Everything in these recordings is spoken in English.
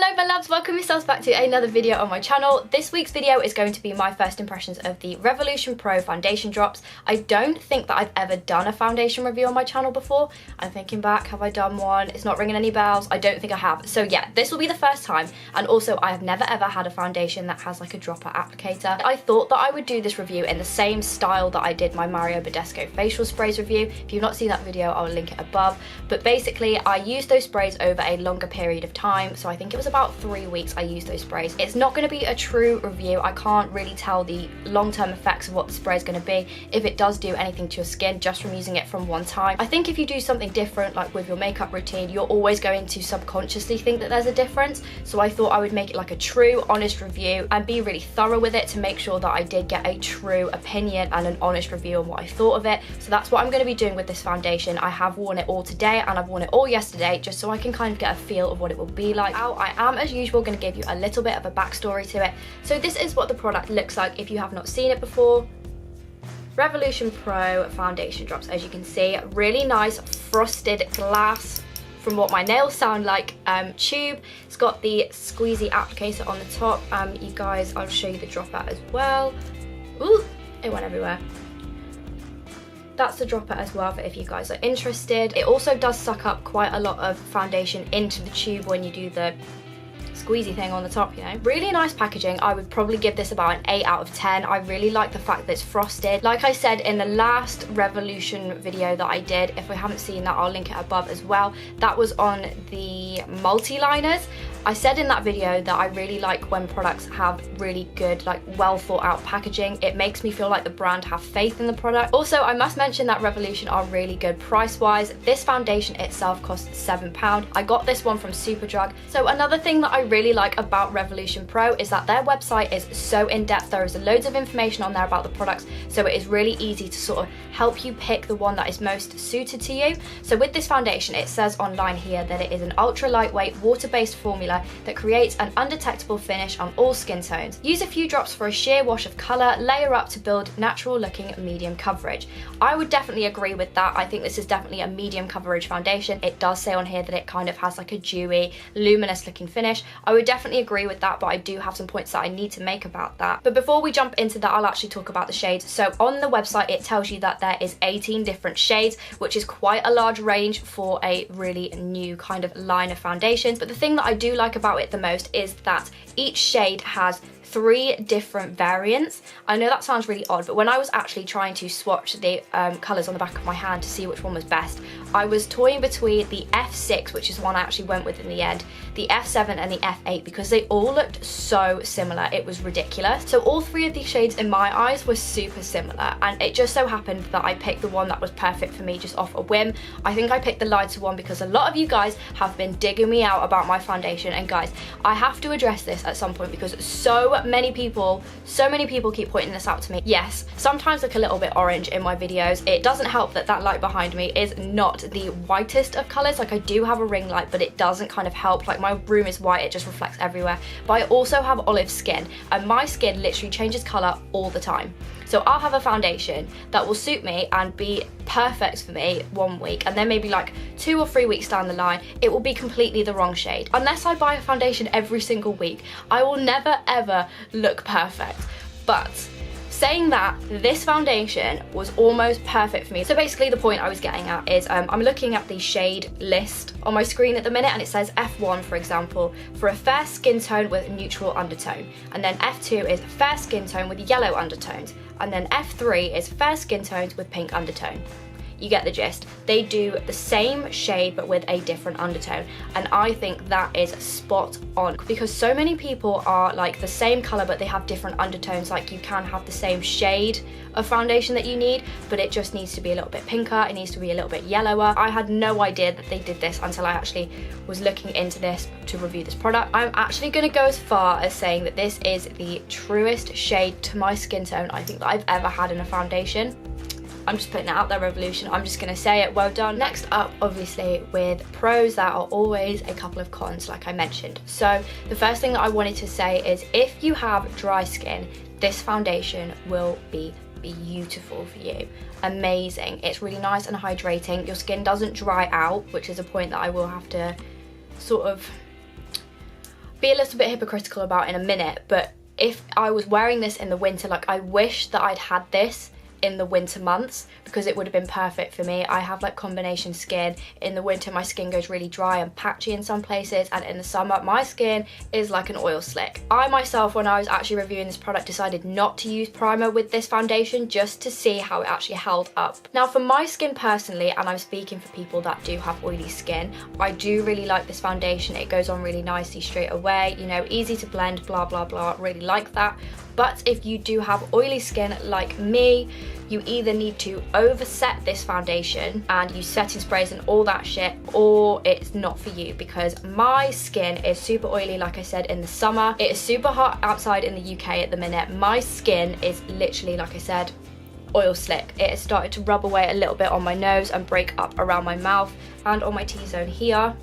Hello my loves, welcome yourselves back to another video on my channel. This week's video is going to be my first impressions of the Revolution Pro foundation drops. I don't think that I've ever done a foundation review on my channel before. I'm thinking back, have I done one? It's not ringing any bells. I don't think I have. So yeah, this will be the first time, and also I have never ever had a foundation that has like a dropper applicator. I thought that I would do this review in the same style that I did my Mario Badescu facial sprays review. If you've not seen that video, I'll link it above. But basically I used those sprays over a longer period of time, so I think it was about 3 weeks I used those sprays. It's not going to be a true review. I can't really tell the long-term effects of what the spray is going to be, if it does do anything to your skin just from using it from one time. I think if you do something different, like with your makeup routine, you're always going to subconsciously think that there's a difference. So I thought I would make it like a true, honest review and be really thorough with it to make sure that I did get a true opinion and an honest review on what I thought of it. So that's what I'm going to be doing with this foundation. I have worn it all today and I've worn it all yesterday, just so I can kind of get a feel of what it will be like. Now, I am, as usual, going to give you a little bit of a backstory to it. So this is what the product looks like if you have not seen it before. Revolution Pro foundation drops, as you can see, really nice frosted glass, from what my nails sound like, tube. It's got the squeezy applicator on the top. You guys, I'll show you the dropout as well. Ooh, it went everywhere. That's the dropper as well for if you guys are interested. It also does suck up quite a lot of foundation into the tube when you do the squeezy thing on the top, you know. Really nice packaging. I would probably give this about an 8 out of 10. I really like the fact that it's frosted. Like I said in the last Revolution video that I did, if we haven't seen that, I'll link it above as well. That was on the multi-liners. I said in that video that I really like when products have really good, like well thought out packaging. It makes me feel like the brand have faith in the product. Also, I must mention that Revolution are really good price wise. This foundation itself costs £7. I got this one from Superdrug. So another thing that I really like about Revolution Pro is that their website is so in-depth. There is loads of information on there about the products, so it is really easy to sort of help you pick the one that is most suited to you. So with this foundation, it says online here that it is an ultra lightweight water-based formula that creates an undetectable finish on all skin tones. Use a few drops for a sheer wash of colour, layer up to build natural looking medium coverage. I would definitely agree with that. I think this is definitely a medium coverage foundation. It does say on here that it kind of has like a dewy, luminous looking finish. I would definitely agree with that, but I do have some points that I need to make about that. But before we jump into that, I'll actually talk about the shades. So on the website, it tells you that there is 18 different shades, which is quite a large range for a really new kind of line of foundations. But the thing that I do like about it the most is that each shade has 3 different variants. I know that sounds really odd, but when I was actually trying to swatch the colours on the back of my hand to see which one was best, I was toying between the F6, which is the one I actually went with in the end, the F7 and the F8, because they all looked so similar. It was ridiculous. So all 3 of these shades in my eyes were super similar, and it just so happened that I picked the one that was perfect for me just off a whim. I think I picked the lighter one because a lot of you guys have been digging me out about my foundation, and guys, I have to address this at some point because so many people keep pointing this out to me. Yes, sometimes look a little bit orange in my videos. It doesn't help that that light behind me is not the whitest of colours. Like, I do have a ring light, but it doesn't kind of help. Like, my room is white, it just reflects everywhere. But I also have olive skin, and my skin literally changes colour all the time. So I'll have a foundation that will suit me and be perfect for me 1 week, and then maybe like 2 or 3 weeks down the line, it will be completely the wrong shade. Unless I buy a foundation every single week, I will never ever look perfect. But saying that, this foundation was almost perfect for me. So basically the point I was getting at is I'm looking at the shade list on my screen at the minute, and it says F1, for example, for a fair skin tone with neutral undertone. And then F2 is fair skin tone with yellow undertones. And then F3 is fair skin tones with pink undertone. You get the gist. They do the same shade but with a different undertone, and I think that is spot on, because so many people are like the same colour but they have different undertones. Like, you can have the same shade of foundation that you need, but it just needs to be a little bit pinker, it needs to be a little bit yellower. I had no idea that they did this until I actually was looking into this to review this product. I'm actually going to go as far as saying that this is the truest shade to my skin tone I think that I've ever had in a foundation. I'm just putting it out there, Revolution. I'm just going to say it, well done. Next up, obviously, with pros, there are always a couple of cons, like I mentioned. So the first thing that I wanted to say is, if you have dry skin, this foundation will be beautiful for you. Amazing. It's really nice and hydrating. Your skin doesn't dry out, which is a point that I will have to sort of be a little bit hypocritical about in a minute, but if I was wearing this in the winter, like I wish that I'd had this in the winter months because it would have been perfect for me. I have like combination skin. In the winter my skin goes really dry and patchy in some places, and in the summer my skin is like an oil slick. I myself, when I was actually reviewing this product, decided not to use primer with this foundation just to see how it actually held up. Now for my skin personally, and I'm speaking for people that do have oily skin, I do really like this foundation. It goes on really nicely straight away, you know, easy to blend, blah blah blah, really like that. But if you do have oily skin like me, you either need to overset this foundation and use setting sprays and all that shit, or it's not for you, because my skin is super oily, like I said, in the summer. It is super hot outside in the UK at the minute. My skin is literally, like I said, oil slick. It has started to rub away a little bit on my nose and break up around my mouth and on my T-zone here,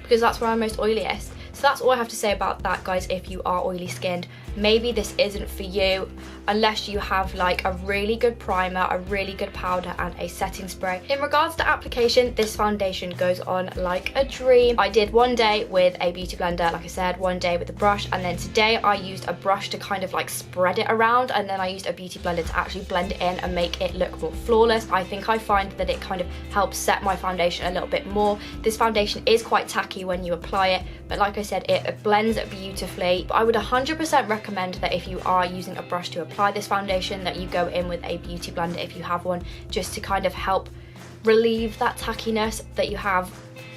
because that's where I'm most oiliest. So that's all I have to say about that, guys. If you are oily skinned, maybe this isn't for you unless you have like a really good primer, a really good powder and a setting spray. In regards to application, this foundation goes on like a dream. I did one day with a beauty blender, like I said, one day with a brush, and then today I used a brush to kind of like spread it around, and then I used a beauty blender to actually blend it in and make it look more flawless. I think I find that it kind of helps set my foundation a little bit more. This foundation is quite tacky when you apply it, but like I said, it blends beautifully. But I would 100% recommend that if you are using a brush to apply this foundation, that you go in with a beauty blender if you have one, just to kind of help relieve that tackiness that you have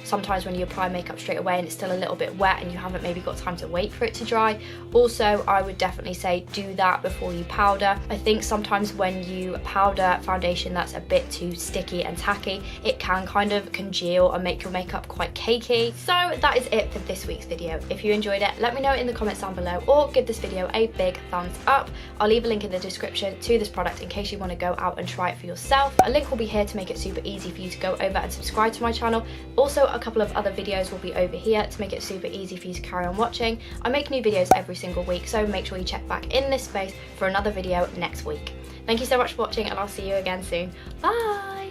sometimes when you apply makeup straight away and it's still a little bit wet and you haven't maybe got time to wait for it to dry. Also, I would definitely say do that before you powder. I think sometimes when you powder foundation that's a bit too sticky and tacky, it can kind of congeal and make your makeup quite cakey. So that is it for this week's video. If you enjoyed it, let me know in the comments down below, or give this video a big thumbs up. I'll leave a link in the description to this product in case you want to go out and try it for yourself. A link will be here to make it super easy for you to go over and subscribe to my channel. Also, a couple of other videos will be over here to make it super easy for you to carry on watching. I make new videos every single week, so make sure you check back in this space for another video next week. Thank you so much for watching, and I'll see you again soon. Bye!